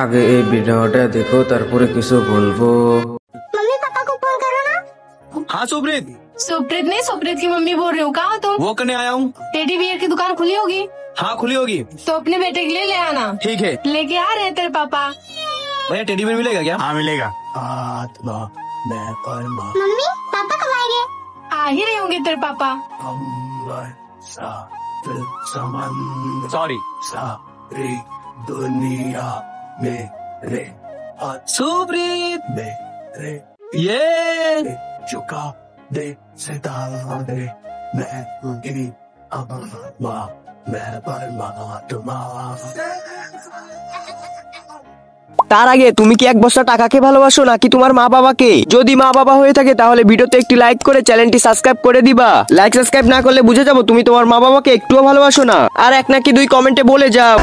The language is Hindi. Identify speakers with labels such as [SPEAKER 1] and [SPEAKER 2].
[SPEAKER 1] আগে এই ভিডিওটা দেখো তারপরে কিছু বলবো।
[SPEAKER 2] मम्मी पापा को फोन करो ना।
[SPEAKER 3] हाँ सुप्रीत,
[SPEAKER 4] सुप्रीत नहीं, सुप्रीत की मम्मी बोल रही हूँ। कहाँ हो तुम?
[SPEAKER 3] वो करने आया हूँ।
[SPEAKER 4] टेडी बियर की दुकान खुली होगी
[SPEAKER 3] हाँ खुली होगी।
[SPEAKER 4] तो अपने बेटे के लिए ले आना।
[SPEAKER 3] ठीक है
[SPEAKER 4] लेके आ रहे हैं तेरे पापा।
[SPEAKER 3] भैया, टेडी बियर मिलेगा क्या?
[SPEAKER 5] हाँ मिलेगा।
[SPEAKER 2] मम्मी पापा कब आएंगे?
[SPEAKER 4] आ ही रहे होंगे तेरे पापा।
[SPEAKER 3] सॉरी
[SPEAKER 5] दुनिया मेरे
[SPEAKER 3] सुप्रीत,
[SPEAKER 5] मेरे
[SPEAKER 3] ये
[SPEAKER 5] चुका दे सितारे मैं ही अब मैं परमात्मा।
[SPEAKER 6] তার আগে তুমি কি এক বস্তা টাকাকে ভালোবাসো নাকি তোমার মা বাবাকে? যদি মা বাবা হয়ে থাকে তাহলে ভিডিওতে একটি লাইক করে চ্যানেলটি সাবস্ক্রাইব করে দিবা। লাইক সাবস্ক্রাইব না করলে বুঝে যাবো তুমি তোমার মা বাবাকে একটুও ভালোবাসো না। আর এক নাকি দুই কমেন্টে বলে যাও।